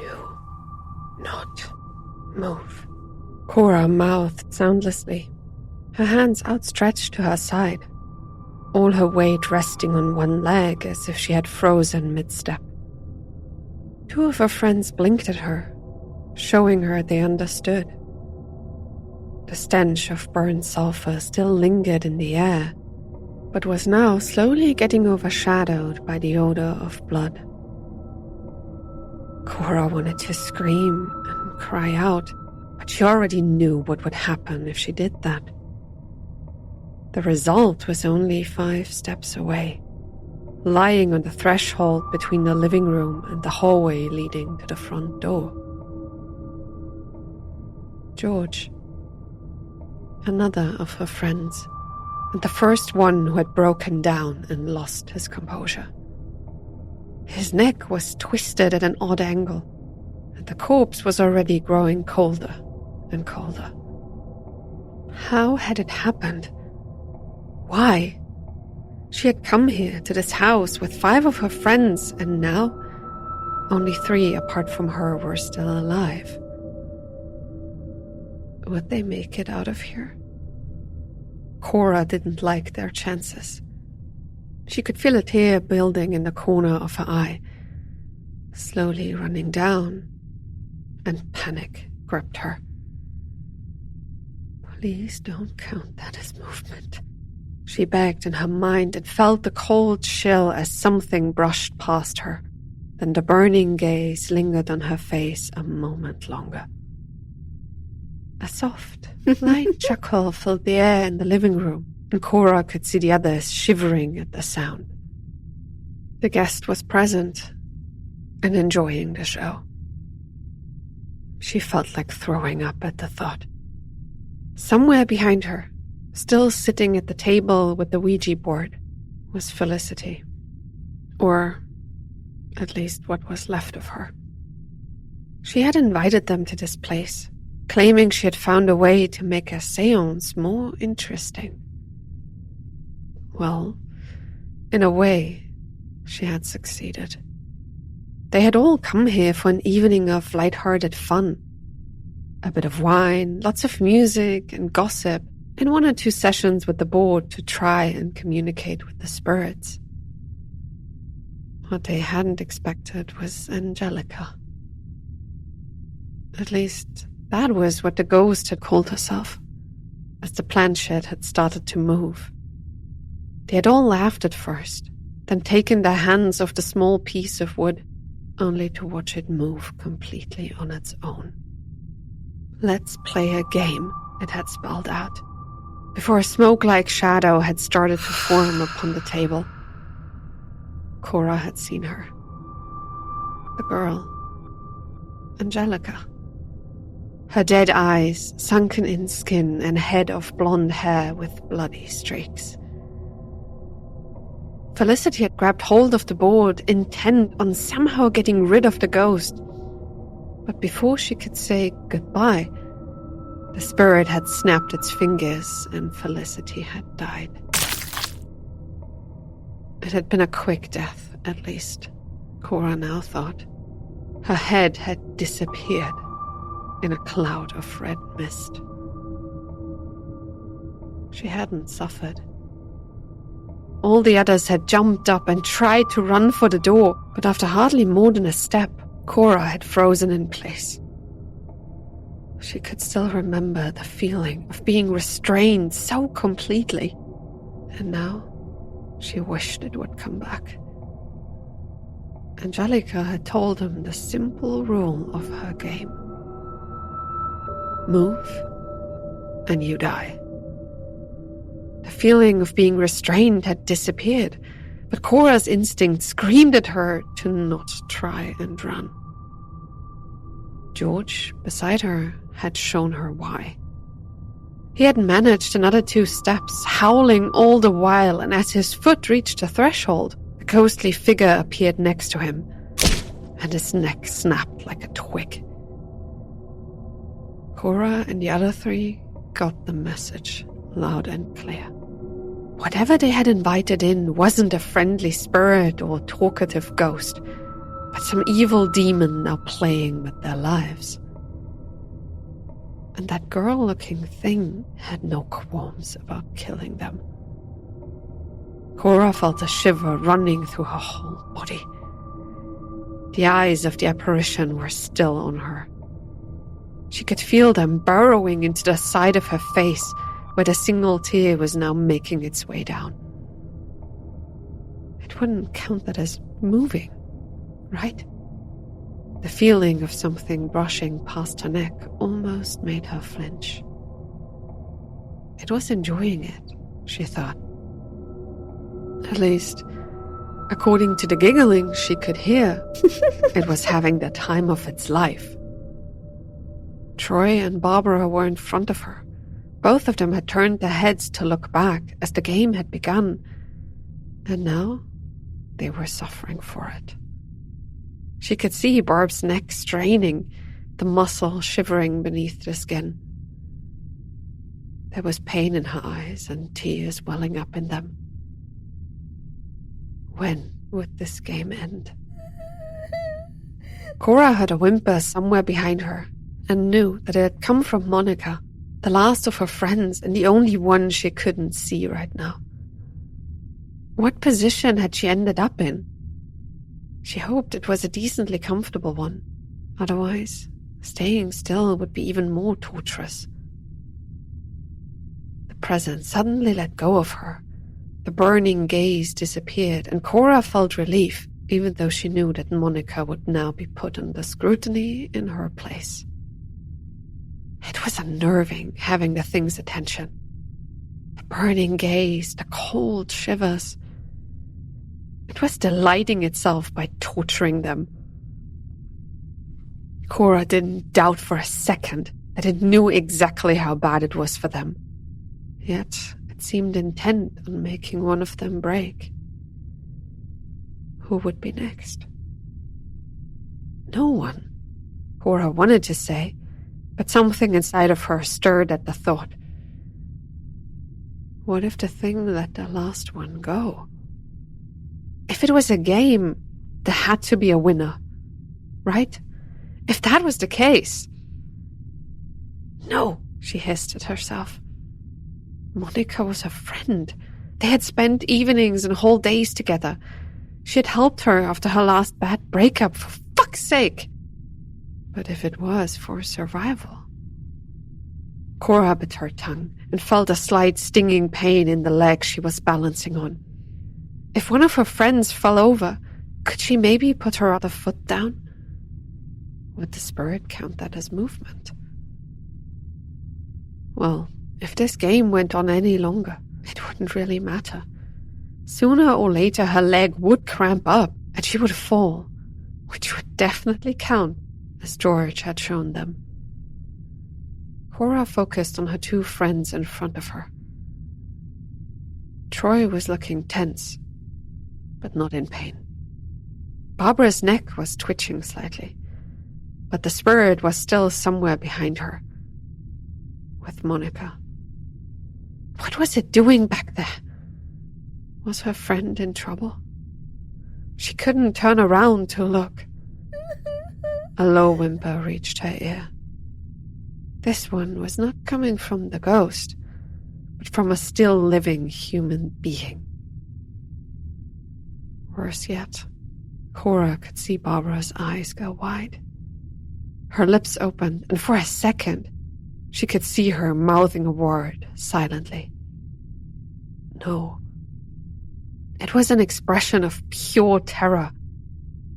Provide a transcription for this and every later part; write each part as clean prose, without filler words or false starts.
Do not move. Cora mouthed soundlessly, her hands outstretched to her side, all her weight resting on one leg as if she had frozen mid-step. Two of her friends blinked at her, showing her they understood. The stench of burned sulfur still lingered in the air, but was now slowly getting overshadowed by the odor of blood. Cora wanted to scream and cry out, but she already knew what would happen if she did that. The result was only 5 steps away, lying on the threshold between the living room and the hallway leading to the front door. George, another of her friends, and the first one who had broken down and lost his composure. His neck was twisted at an odd angle, and the corpse was already growing colder and colder. How had it happened? Why? She had come here to this house with 5 of her friends, and now only 3 apart from her were still alive. Would they make it out of here? Cora didn't like their chances. She could feel a tear building in the corner of her eye, slowly running down, and panic gripped her. Please don't count that as movement, she begged in her mind, and felt the cold chill as something brushed past her. Then the burning gaze lingered on her face a moment longer. A soft, light chuckle filled the air in the living room, and Cora could see the others shivering at the sound. The guest was present and enjoying the show. She felt like throwing up at the thought. Somewhere behind her, still sitting at the table with the Ouija board, was Felicity. Or at least what was left of her. She had invited them to this place, claiming she had found a way to make a séance more interesting. Well, in a way, she had succeeded. They had all come here for an evening of light-hearted fun. A bit of wine, lots of music and gossip, and 1 or 2 sessions with the board to try and communicate with the spirits. What they hadn't expected was Angelica. At least, that was what the ghost had called herself, as the planchette had started to move. They had all laughed at first, then taken their hands off the small piece of wood, only to watch it move completely on its own. Let's play a game, it had spelled out, before a smoke-like shadow had started to form upon the table. Cora had seen her. The girl, Angelica. Her dead eyes, sunken in skin, and head of blonde hair with bloody streaks. Felicity had grabbed hold of the board, intent on somehow getting rid of the ghost. But before she could say goodbye, the spirit had snapped its fingers and Felicity had died. It had been a quick death, at least, Cora now thought. Her head had disappeared in a cloud of red mist. She hadn't suffered. All the others had jumped up and tried to run for the door, but after hardly more than a step, Cora had frozen in place. She could still remember the feeling of being restrained so completely, and now she wished it would come back. Angelica had told them the simple rule of her game. Move, and you die. The feeling of being restrained had disappeared, but Cora's instinct screamed at her to not try and run. George, beside her, had shown her why. He had managed another 2 steps, howling all the while, and as his foot reached the threshold, a ghostly figure appeared next to him, and his neck snapped like a twig. Cora and the other 3 got the message loud and clear. Whatever they had invited in wasn't a friendly spirit or talkative ghost, but at some evil demon now playing with their lives. And that girl-looking thing had no qualms about killing them. Cora felt a shiver running through her whole body. The eyes of the apparition were still on her. She could feel them burrowing into the side of her face, where the single tear was now making its way down. It wouldn't count that as moving, right? The feeling of something brushing past her neck almost made her flinch. It was enjoying it, she thought. At least, according to the giggling she could hear, it was having the time of its life. Troy and Barbara were in front of her. Both of them had turned their heads to look back as the game had begun, and now they were suffering for it. She could see Barb's neck straining, the muscle shivering beneath the skin. There was pain in her eyes and tears welling up in them. When would this game end? Cora heard a whimper somewhere behind her and knew that it had come from Monica, the last of her friends and the only one she couldn't see right now. What position had she ended up in? She hoped it was a decently comfortable one. Otherwise, staying still would be even more torturous. The presence suddenly let go of her. The burning gaze disappeared, and Cora felt relief, even though she knew that Monica would now be put under scrutiny in her place. It was unnerving having the thing's attention. The burning gaze, the cold shivers. It was delighting itself by torturing them. Cora didn't doubt for a second that it knew exactly how bad it was for them. Yet it seemed intent on making one of them break. Who would be next? No one, Cora wanted to say, but something inside of her stirred at the thought. What if the thing let the last one go? If it was a game, there had to be a winner, right? If that was the case... No, she hissed at herself. Monica was her friend. They had spent evenings and whole days together. She had helped her after her last bad breakup, for fuck's sake. But if it was for survival... Cora bit her tongue and felt a slight stinging pain in the leg she was balancing on. If one of her friends fell over, could she maybe put her other foot down? Would the spirit count that as movement? Well, if this game went on any longer, it wouldn't really matter. Sooner or later her leg would cramp up and she would fall, which would definitely count, as George had shown them. Cora focused on her two friends in front of her. Troy was looking tense, but not in pain. Barbara's neck was twitching slightly, but the spirit was still somewhere behind her, with Monica. What was it doing back there? Was her friend in trouble? She couldn't turn around to look. A low whimper reached her ear. This one was not coming from the ghost, but from a still living human being. Worse yet, Cora could see Barbara's eyes go wide. Her lips opened, and for a second, she could see her mouthing a word silently. No. It was an expression of pure terror.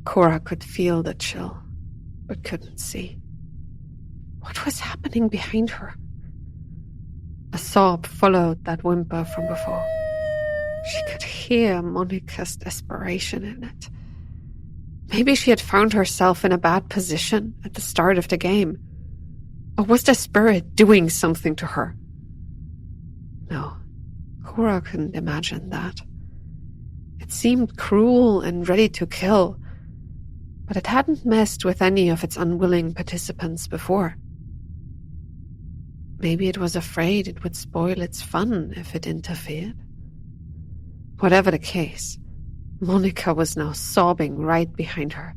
Cora could feel the chill, but couldn't see. What was happening behind her? A sob followed that whimper from before. She could hear Monica's desperation in it. Maybe she had found herself in a bad position at the start of the game. Or was the spirit doing something to her? No, Cora couldn't imagine that. It seemed cruel and ready to kill, but it hadn't messed with any of its unwilling participants before. Maybe it was afraid it would spoil its fun if it interfered. Whatever the case, Monica was now sobbing right behind her,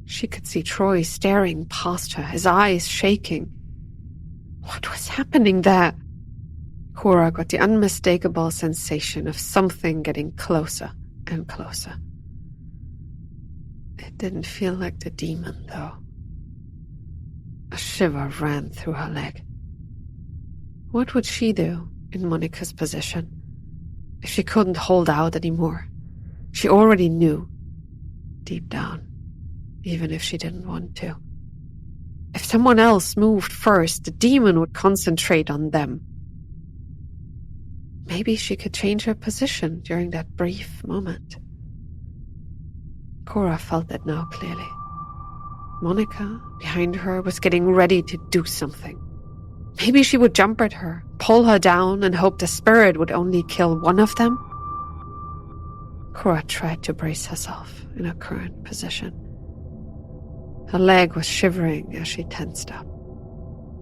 She could see Troy staring past her, his eyes shaking. What was happening there? Cora got the unmistakable sensation of something getting closer and closer. It didn't feel like the demon, though. A shiver ran through her leg. What would she do in Monica's position if she couldn't hold out anymore? She already knew, deep down, even if she didn't want to. If someone else moved first, the demon would concentrate on them. Maybe she could change her position during that brief moment. Cora felt it now clearly. Monica, behind her, was getting ready to do something. Maybe she would jump at her, pull her down, and hope the spirit would only kill one of them. Cora tried to brace herself in her current position. Her leg was shivering as she tensed up.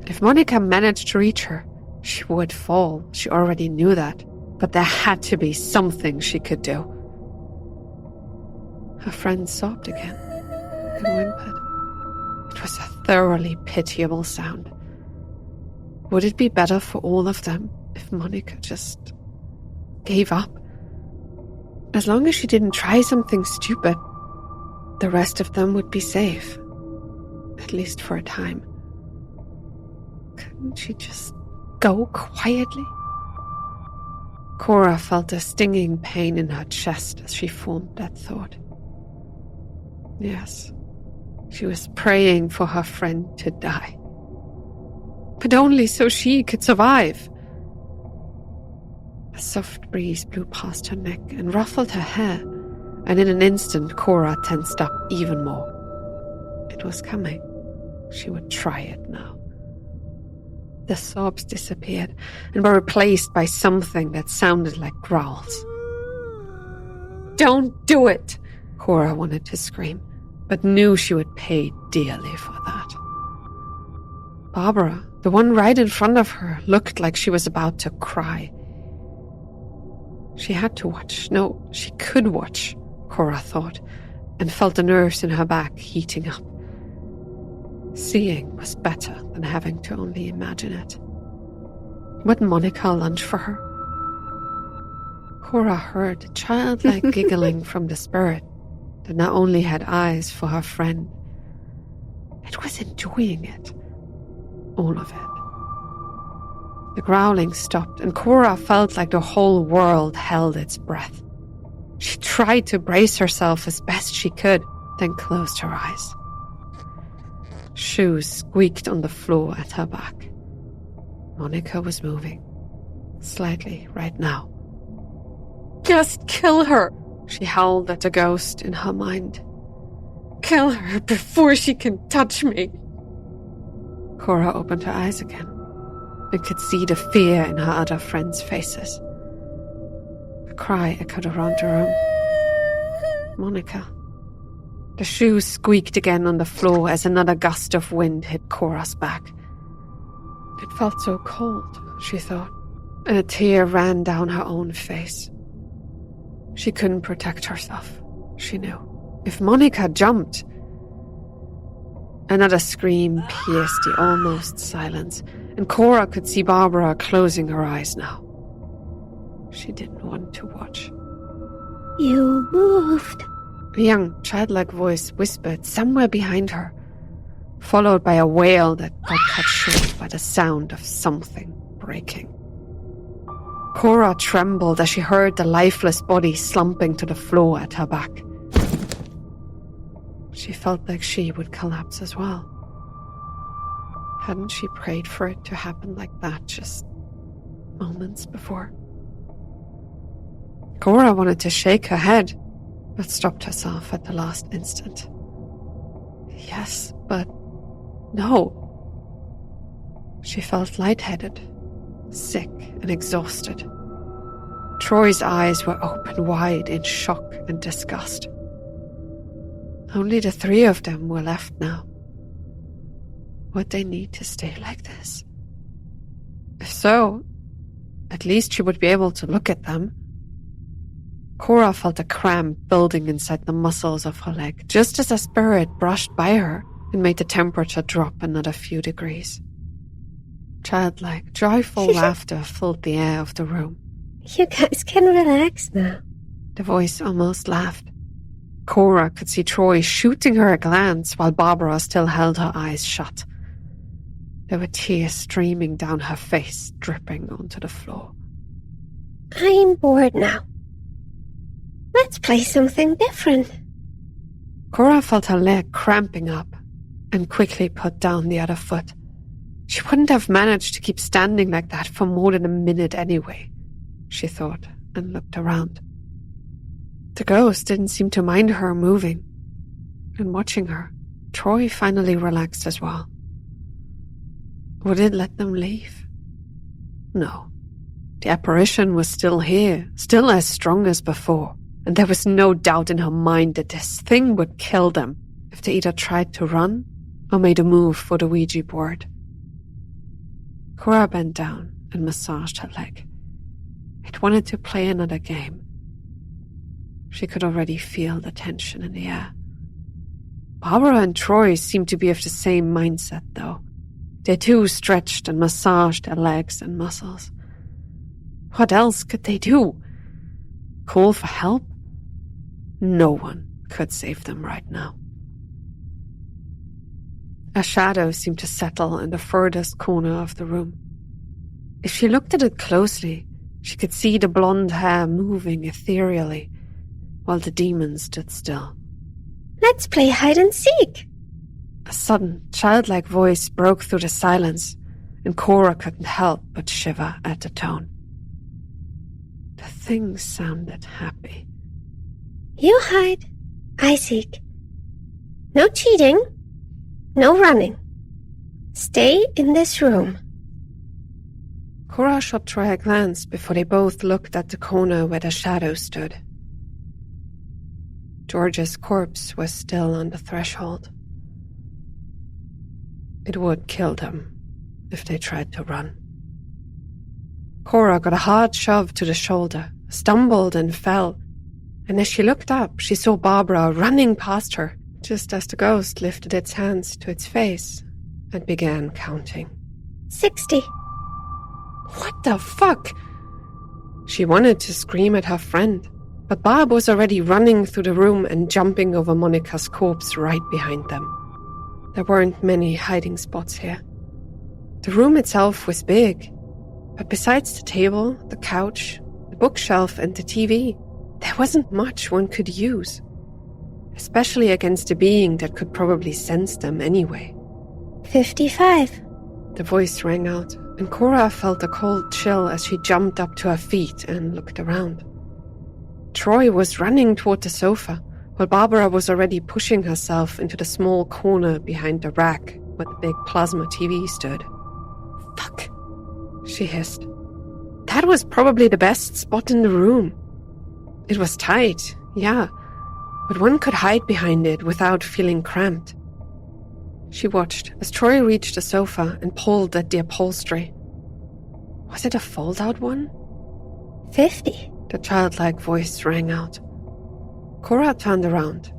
If Monica managed to reach her, she would fall. She already knew that. But there had to be something she could do. Her friend sobbed again and whimpered. It was a thoroughly pitiable sound. Would it be better for all of them if Monica just gave up? As long as she didn't try something stupid, the rest of them would be safe. At least for a time. Couldn't she just go quietly? Cora felt a stinging pain in her chest as she formed that thought. Yes, she was praying for her friend to die. But only so she could survive. A soft breeze blew past her neck and ruffled her hair, and in an instant Cora tensed up even more. It was coming. She would try it now. The sobs disappeared and were replaced by something that sounded like growls. Don't do it! Cora wanted to scream, but knew she would pay dearly for that. Barbara, the one right in front of her, looked like she was about to cry. She had to watch. No, she could watch, Cora thought, and felt the nerves in her back heating up. Seeing was better than having to only imagine it. Would Monica lunge for her? Cora heard childlike giggling from the spirit that not only had eyes for her friend, it was enjoying it. All of it. The growling stopped, and Cora felt like the whole world held its breath. She tried to brace herself as best she could, then closed her eyes. Shoes squeaked on the floor at her back. Monica was moving. Slightly right now. Just kill her! She howled at the ghost in her mind. Kill her before she can touch me! Cora opened her eyes again and could see the fear in her other friends' faces. A cry echoed around the room. Monica. The shoes squeaked again on the floor as another gust of wind hit Cora's back. It felt so cold, she thought, and a tear ran down her own face. She couldn't protect herself, she knew. If Monica jumped... Another scream pierced the almost silence, and Cora could see Barbara closing her eyes now. She didn't want to watch. You moved. A young, childlike voice whispered somewhere behind her, followed by a wail that got cut short by the sound of something breaking. Cora trembled as she heard the lifeless body slumping to the floor at her back. She felt like she would collapse as well. Hadn't she prayed for it to happen like that just moments before? Cora wanted to shake her head, but stopped herself at the last instant. Yes, but no. She felt lightheaded, sick and exhausted. Troy's eyes were open wide in shock and disgust. Only the three of them were left now. Would they need to stay like this? If so, at least she would be able to look at them. Cora felt a cramp building inside the muscles of her leg, just as a spirit brushed by her and made the temperature drop another few degrees. Childlike, joyful laughter filled the air of the room. You guys can relax now. The voice almost laughed. Cora could see Troy shooting her a glance while Barbara still held her eyes shut. There were tears streaming down her face, dripping onto the floor. I'm bored now. Let's play something different. Cora felt her leg cramping up and quickly put down the other foot. She wouldn't have managed to keep standing like that for more than a minute anyway, she thought, and looked around. The ghost didn't seem to mind her moving. And watching her, Troy finally relaxed as well. Would it let them leave? No. The apparition was still here, still as strong as before, and there was no doubt in her mind that this thing would kill them if they either tried to run or made a move for the Ouija board. Cora bent down and massaged her leg. It wanted to play another game. She could already feel the tension in the air. Barbara and Troy seemed to be of the same mindset, though. They too stretched and massaged their legs and muscles. What else could they do? Call for help? No one could save them right now. A shadow seemed to settle in the furthest corner of the room. If she looked at it closely, she could see the blonde hair moving ethereally, while the demon stood still. Let's play hide and seek. A sudden, childlike voice broke through the silence, and Cora couldn't help but shiver at the tone. The thing sounded happy. You hide, I seek. No cheating, no running. Stay in this room. Cora shot Troy a glance before they both looked at the corner where the shadow stood. George's corpse was still on the threshold. It would kill them if they tried to run. Cora got a hard shove to the shoulder, stumbled and fell, and as she looked up, she saw Barbara running past her, just as the ghost lifted its hands to its face and began counting. 60. What the fuck? She wanted to scream at her friend, but Barb was already running through the room and jumping over Monica's corpse right behind them. There weren't many hiding spots here. The room itself was big, but besides the table, the couch, the bookshelf and the TV, there wasn't much one could use, especially against a being that could probably sense them anyway. 55. The voice rang out, and Cora felt a cold chill as she jumped up to her feet and looked around. Troy was running toward the sofa, while Barbara was already pushing herself into the small corner behind the rack where the big plasma TV stood. Fuck, she hissed. That was probably the best spot in the room. It was tight, yeah, but one could hide behind it without feeling cramped. She watched as Troy reached the sofa and pulled at the upholstery. Was it a fold-out one? 50. The childlike voice rang out. Cora turned around.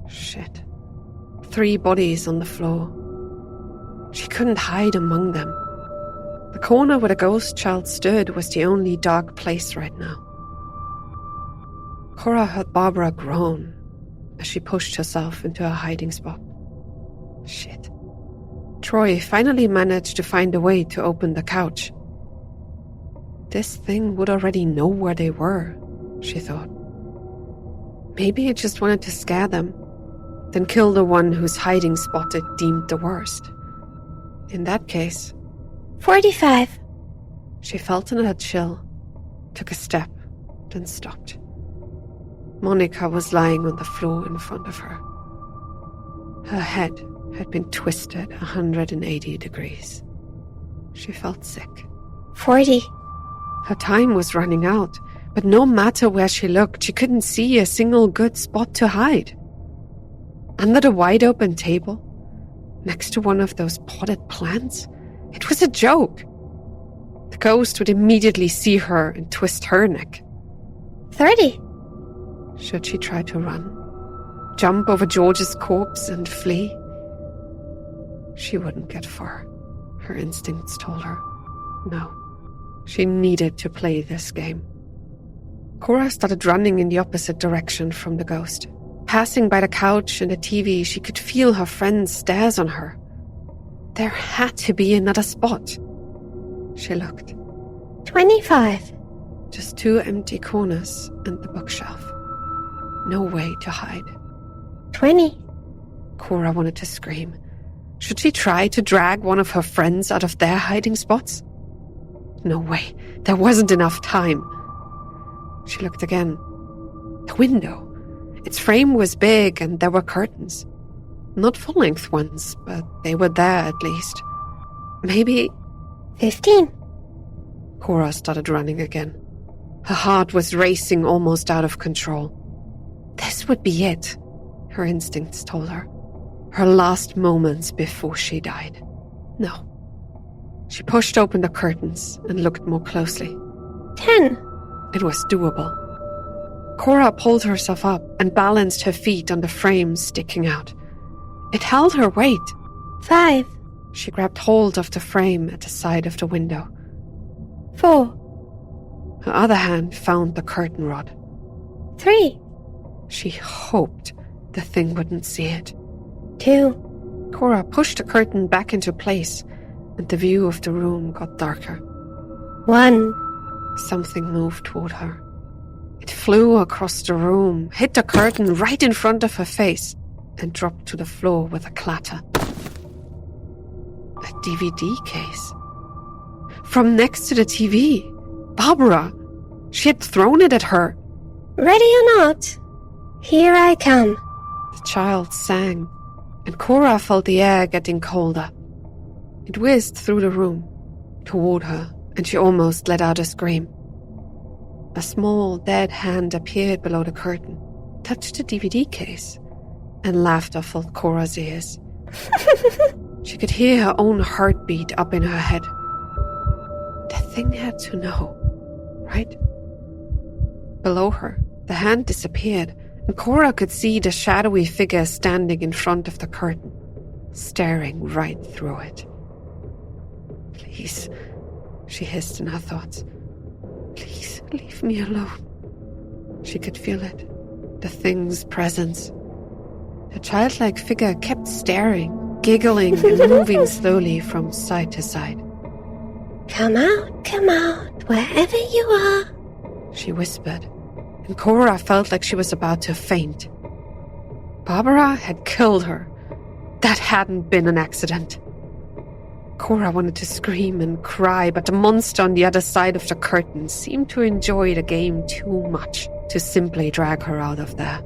Shit. 3 bodies on the floor. She couldn't hide among them. The corner where the ghost child stood was the only dark place right now. Cora heard Barbara groan as she pushed herself into a hiding spot. Shit. Troy finally managed to find a way to open the couch. This thing would already know where they were, she thought. Maybe it just wanted to scare them, then kill the one whose hiding spot it deemed the worst. In that case... 45. She felt another chill, took a step, then stopped. Monica was lying on the floor in front of her. Her head had been twisted 180 degrees. She felt sick. 40. Her time was running out, but no matter where she looked, she couldn't see a single good spot to hide. Under the wide-open table, next to one of those potted plants, it was a joke. The ghost would immediately see her and twist her neck. 30. Should she try to run? Jump over George's corpse and flee? She wouldn't get far. Her instincts told her. No. She needed to play this game. Cora started running in the opposite direction from the ghost. Passing by the couch and the TV, she could feel her friend's stares on her. There had to be another spot. She looked. 25. Just 2 empty corners and the bookshelf. No way to hide. 20. Cora wanted to scream. Should she try to drag one of her friends out of their hiding spots? No way. There wasn't enough time. She looked again. The window. Its frame was big and there were curtains. Not full-length ones, but they were there at least. Maybe... 15. Cora started running again. Her heart was racing almost out of control. This would be it, her instincts told her. Her last moments before she died. No. She pushed open the curtains and looked more closely. 10. It was doable. Cora pulled herself up and balanced her feet on the frame sticking out. It held her weight. 5. She grabbed hold of the frame at the side of the window. 4. Her other hand found the curtain rod. 3. She hoped the thing wouldn't see it. 2. Cora pushed the curtain back into place, and the view of the room got darker. 1. Something moved toward her. It flew across the room, hit the curtain right in front of her face, and dropped to the floor with a clatter. A DVD case. From next to the TV. Barbara. She had thrown it at her. Ready or not, here I come. The child sang, and Cora felt the air getting colder. It whizzed through the room, toward her, and she almost let out a scream. A small, dead hand appeared below the curtain, touched the DVD case, and laughter filled Cora's ears. She could hear her own heartbeat up in her head. The thing had to know, right? Below her, the hand disappeared, and Cora could see the shadowy figure standing in front of the curtain, staring right through it. Please, she hissed in her thoughts. Please, leave me alone. She could feel it, the thing's presence. The childlike figure kept staring, giggling and moving slowly from side to side. Come out, wherever you are, she whispered, and Cora felt like she was about to faint. Barbara had killed her. That hadn't been an accident. Cora wanted to scream and cry, but the monster on the other side of the curtain seemed to enjoy the game too much to simply drag her out of there.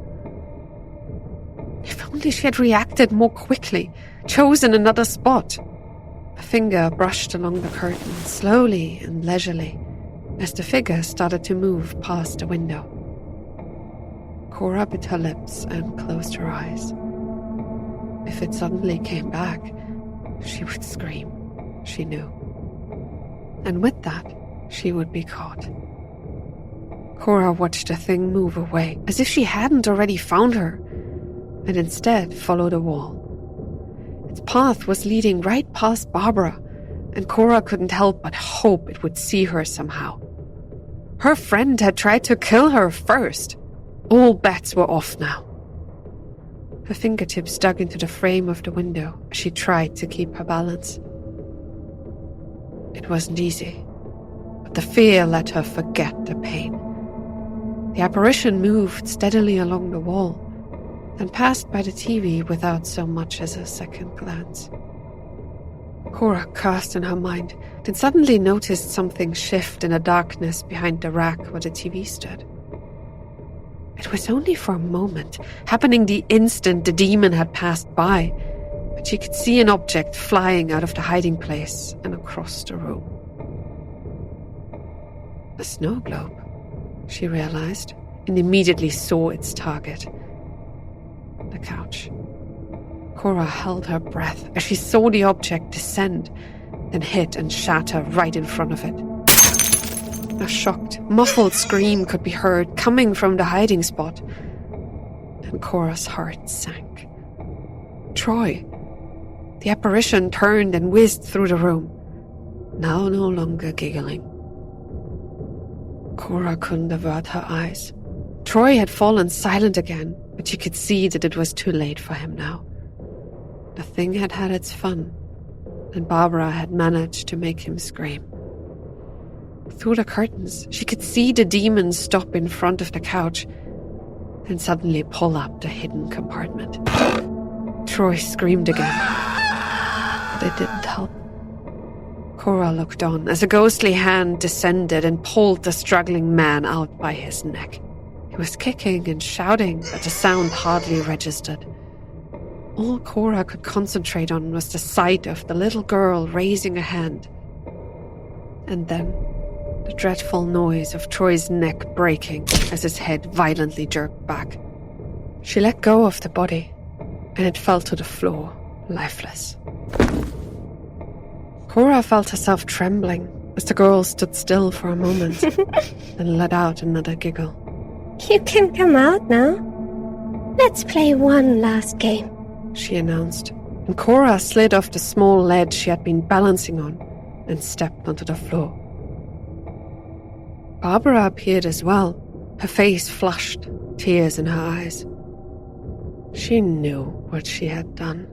If only she had reacted more quickly, chosen another spot. A finger brushed along the curtain, slowly and leisurely, as the figure started to move past the window. Cora bit her lips and closed her eyes. If it suddenly came back, she would scream, she knew. And with that, she would be caught. Cora watched the thing move away, as if she hadn't already found her, and instead followed a wall. Its path was leading right past Barbara, and Cora couldn't help but hope it would see her somehow. Her friend had tried to kill her first. All bets were off now. Her fingertips dug into the frame of the window as she tried to keep her balance. It wasn't easy, but the fear let her forget the pain. The apparition moved steadily along the wall, then passed by the TV without so much as a second glance. Cora cast in her mind, then suddenly noticed something shift in the darkness behind the rack where the TV stood. It was only for a moment, happening the instant the demon had passed by, but she could see an object flying out of the hiding place and across the room. A snow globe, she realized, and immediately saw its target. The couch. Cora held her breath as she saw the object descend, then hit and shatter right in front of it. A shocked, muffled scream could be heard coming from the hiding spot, and Cora's heart sank. Troy! The apparition turned and whizzed through the room, now no longer giggling. Cora couldn't avert her eyes. Troy had fallen silent again, but she could see that it was too late for him now. The thing had had its fun, and Barbara had managed to make him scream. Through the curtains, she could see the demon stop in front of the couch, then suddenly pull up the hidden compartment. Troy screamed again, but it didn't help. Cora looked on as a ghostly hand descended and pulled the struggling man out by his neck. He was kicking and shouting, but the sound hardly registered. All Cora could concentrate on was the sight of the little girl raising a hand. And then, the dreadful noise of Troy's neck breaking as his head violently jerked back. She let go of the body, and it fell to the floor, lifeless. Cora felt herself trembling as the girl stood still for a moment, then let out another giggle. You can come out now. Let's play one last game, she announced, and Cora slid off the small ledge she had been balancing on and stepped onto the floor. Barbara appeared as well, her face flushed, tears in her eyes. She knew what she had done,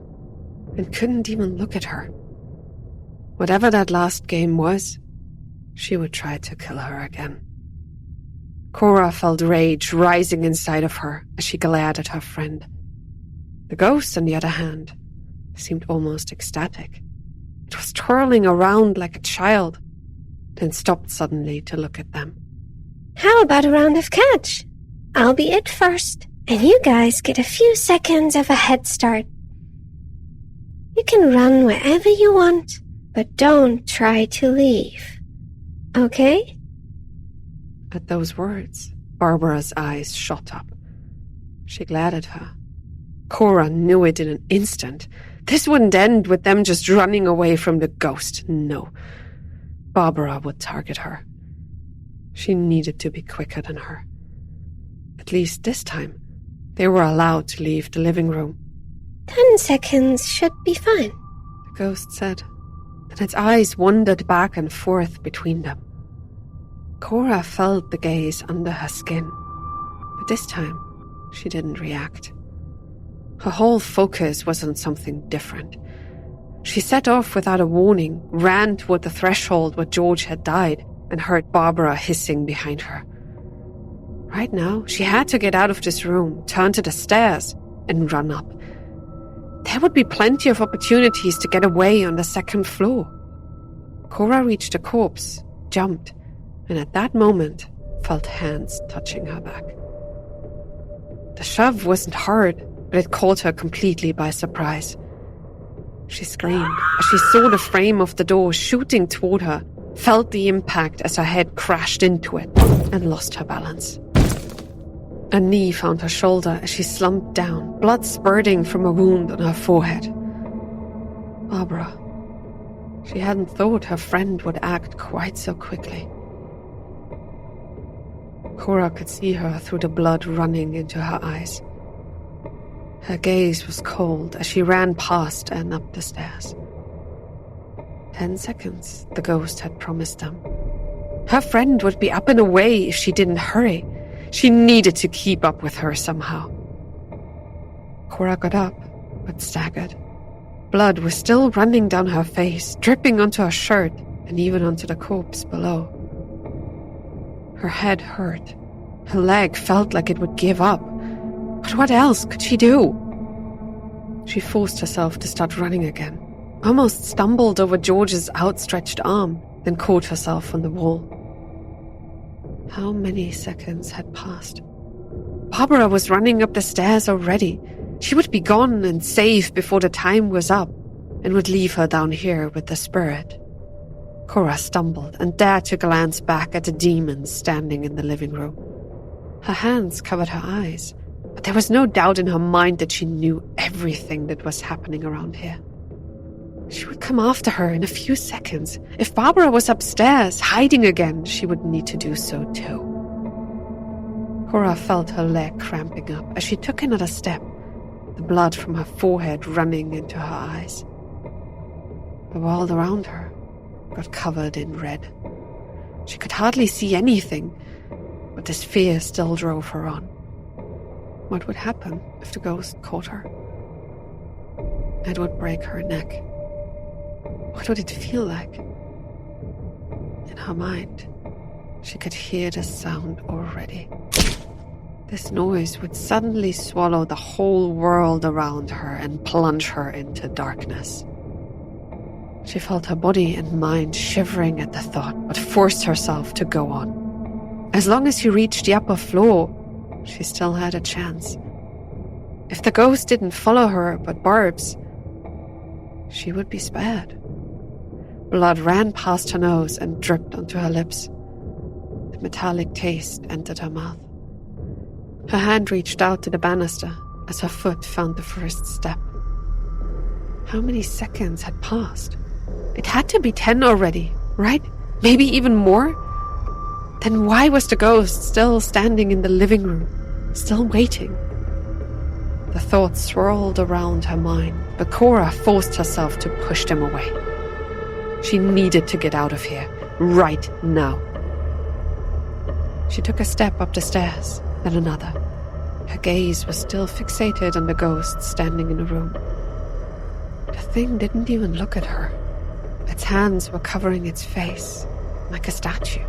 and couldn't even look at her. Whatever that last game was, she would try to kill her again. Cora felt rage rising inside of her as she glared at her friend. The ghost, on the other hand, seemed almost ecstatic. It was twirling around like a child, then stopped suddenly to look at them. How about a round of catch? I'll be it first, and you guys get a few seconds of a head start. You can run wherever you want, but don't try to leave. Okay? At those words, Barbara's eyes shot up. She glared at her. Cora knew it in an instant. This wouldn't end with them just running away from the ghost. No. Barbara would target her. She needed to be quicker than her. At least this time, they were allowed to leave the living room. 10 seconds should be fine, the ghost said, and its eyes wandered back and forth between them. Cora felt the gaze under her skin, but this time, she didn't react. Her whole focus was on something different. She set off without a warning, ran toward the threshold where George had died, and heard Barbara hissing behind her. Right now, she had to get out of this room, turn to the stairs, and run up. There would be plenty of opportunities to get away on the second floor. Cora reached the corpse, jumped, and at that moment, felt hands touching her back. The shove wasn't hard, but it caught her completely by surprise. She screamed as she saw the frame of the door shooting toward her, felt the impact as her head crashed into it, and lost her balance. A knee found her shoulder as she slumped down, blood spurting from a wound on her forehead. Barbara. She hadn't thought her friend would act quite so quickly. Cora could see her through the blood running into her eyes. Her gaze was cold as she ran past and up the stairs. 10 seconds, the ghost had promised them. Her friend would be up and away if she didn't hurry. She needed to keep up with her somehow. Cora got up, but staggered. Blood was still running down her face, dripping onto her shirt and even onto the corpse below. Her head hurt. Her leg felt like it would give up. But what else could she do? She forced herself to start running again, almost stumbled over George's outstretched arm, then caught herself on the wall. How many seconds had passed? Barbara was running up the stairs already. She would be gone and safe before the time was up, and would leave her down here with the spirit. Cora stumbled and dared to glance back at the demon standing in the living room. Her hands covered her eyes, but there was no doubt in her mind that she knew everything that was happening around here. She would come after her in a few seconds. If Barbara was upstairs, hiding again, she would need to do so too. Cora felt her leg cramping up as she took another step, the blood from her forehead running into her eyes. The world around her got covered in red. She could hardly see anything, but this fear still drove her on. What would happen if the ghost caught her? It would break her neck. What would it feel like? In her mind, she could hear the sound already. This noise would suddenly swallow the whole world around her and plunge her into darkness. She felt her body and mind shivering at the thought, but forced herself to go on. As long as she reached the upper floor, she still had a chance. If the ghost didn't follow her but Barb's, she would be spared. Blood ran past her nose and dripped onto her lips. The metallic taste entered her mouth. Her hand reached out to the banister as her foot found the first step. How many seconds had passed? It had to be 10 already, right? Maybe even more? Then why was the ghost still standing in the living room, still waiting? The thoughts swirled around her mind, but Cora forced herself to push them away. She needed to get out of here, right now. She took a step up the stairs, then another. Her gaze was still fixated on the ghost standing in the room. The thing didn't even look at her. Its hands were covering its face, like a statue.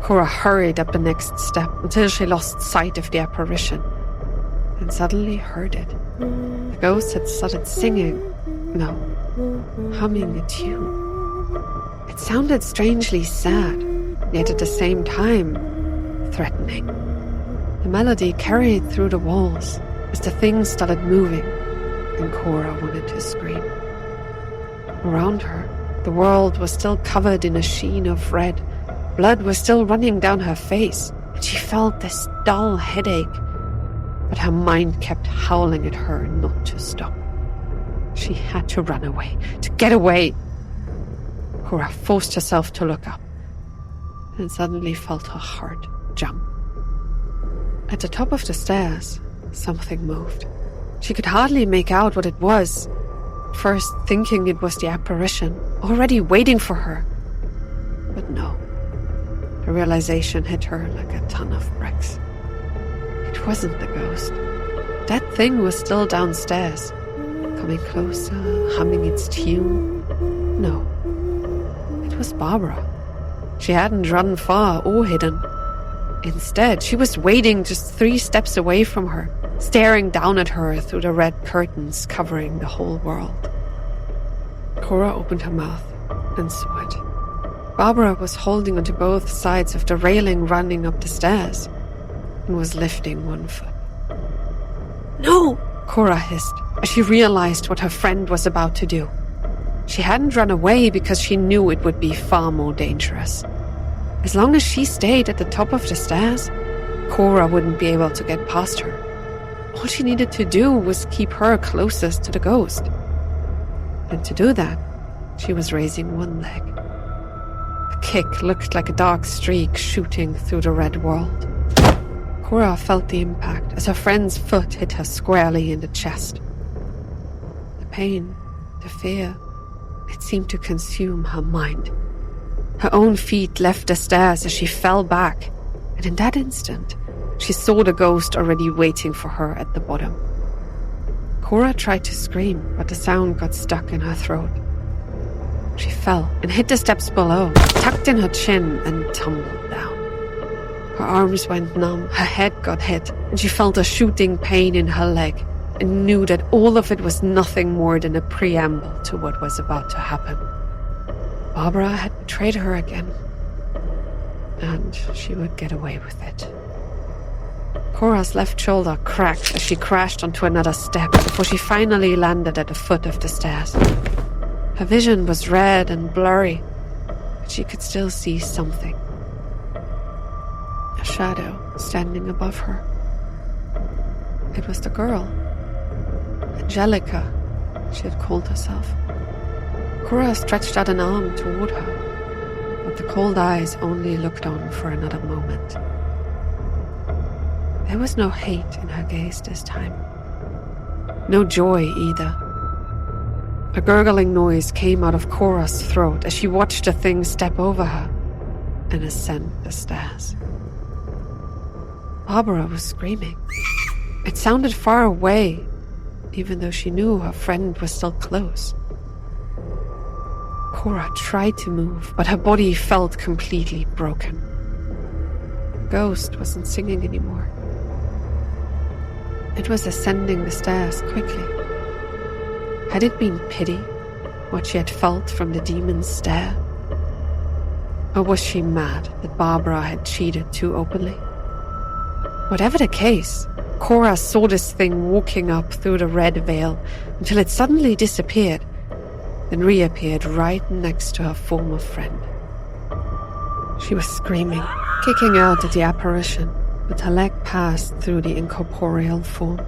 Cora hurried up the next step until she lost sight of the apparition, and suddenly heard it. The ghost had started singing. No, humming a tune. It sounded strangely sad, yet at the same time, threatening. The melody carried through the walls as the thing started moving, and Cora wanted to scream. Around her, the world was still covered in a sheen of red. Blood was still running down her face, and she felt this dull headache. But her mind kept howling at her not to stop. She had to run away, to get away. Cora forced herself to look up, and suddenly felt her heart jump. At the top of the stairs, something moved. She could hardly make out what it was, first thinking it was the apparition, already waiting for her. But no. The realization hit her like a ton of bricks. It wasn't the ghost. That thing was still downstairs, coming closer, humming its tune. No, it was Barbara. She hadn't run far or hidden. Instead, she was waiting just 3 steps away from her, staring down at her through the red curtains covering the whole world. Cora opened her mouth and saw it. Barbara was holding onto both sides of the railing running up the stairs and was lifting one foot. "No!" Cora hissed as she realized what her friend was about to do. She hadn't run away because she knew it would be far more dangerous. As long as she stayed at the top of the stairs, Cora wouldn't be able to get past her. All she needed to do was keep her closest to the ghost. And to do that, she was raising one leg. The kick looked like a dark streak shooting through the red world. Cora felt the impact as her friend's foot hit her squarely in the chest. The pain, the fear, it seemed to consume her mind. Her own feet left the stairs as she fell back, and in that instant, she saw the ghost already waiting for her at the bottom. Cora tried to scream, but the sound got stuck in her throat. She fell and hit the steps below, tucked in her chin, and tumbled down. Her arms went numb, her head got hit, and she felt a shooting pain in her leg, and knew that all of it was nothing more than a preamble to what was about to happen. Barbara had betrayed her again, and she would get away with it. Cora's left shoulder cracked as she crashed onto another step before she finally landed at the foot of the stairs. Her vision was red and blurry, but she could still see something. A shadow standing above her. It was the girl, Angelica, she had called herself. Cora stretched out an arm toward her, but the cold eyes only looked on for another moment. There was no hate in her gaze this time. No joy either. A gurgling noise came out of Cora's throat as she watched the thing step over her and ascend the stairs. Barbara was screaming. It sounded far away, even though she knew her friend was still close. Cora tried to move, but her body felt completely broken. The ghost wasn't singing anymore. It was ascending the stairs quickly. Had it been pity, what she had felt from the demon's stare? Or was she mad that Barbara had cheated too openly? Whatever the case, Cora saw this thing walking up through the red veil until it suddenly disappeared, then reappeared right next to her former friend. She was screaming, kicking out at the apparition, but her leg passed through the incorporeal form.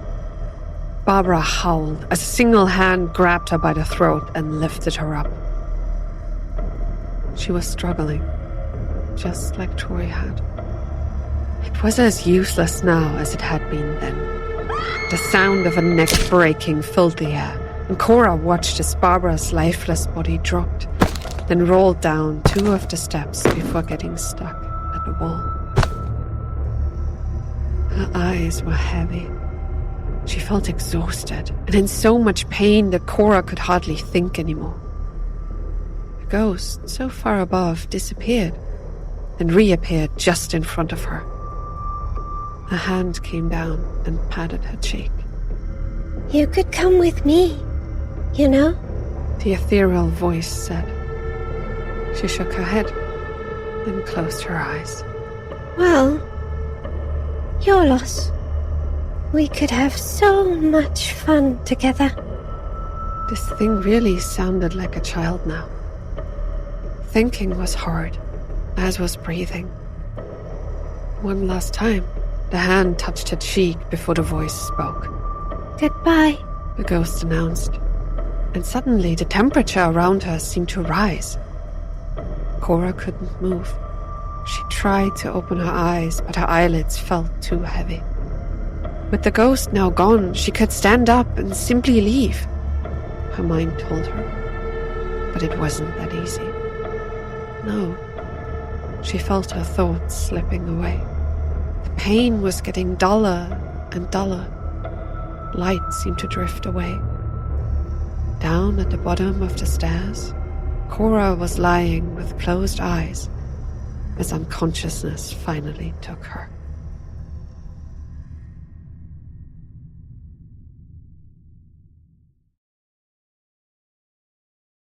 Barbara howled as a single hand grabbed her by the throat and lifted her up. She was struggling, just like Troy had. It was as useless now as it had been then. The sound of a neck breaking filled the air, and Cora watched as Barbara's lifeless body dropped, then rolled down 2 of the steps before getting stuck at the wall. Her eyes were heavy. She felt exhausted and in so much pain that Cora could hardly think anymore. The ghost, so far above, disappeared and reappeared just in front of her. A hand came down and patted her cheek. You could come with me, you know? The ethereal voice said. She shook her head, then closed her eyes. Well, your loss. We could have so much fun together. This thing really sounded like a child now. Thinking was hard, as was breathing. One last time, the hand touched her cheek before the voice spoke. Goodbye, the ghost announced, and suddenly the temperature around her seemed to rise. Cora couldn't move. She tried to open her eyes, but her eyelids felt too heavy. With the ghost now gone, she could stand up and simply leave. Her mind told her. But it wasn't that easy. No. She felt her thoughts slipping away. The pain was getting duller and duller. Light seemed to drift away. Down at the bottom of the stairs, Cora was lying with closed eyes as unconsciousness finally took her.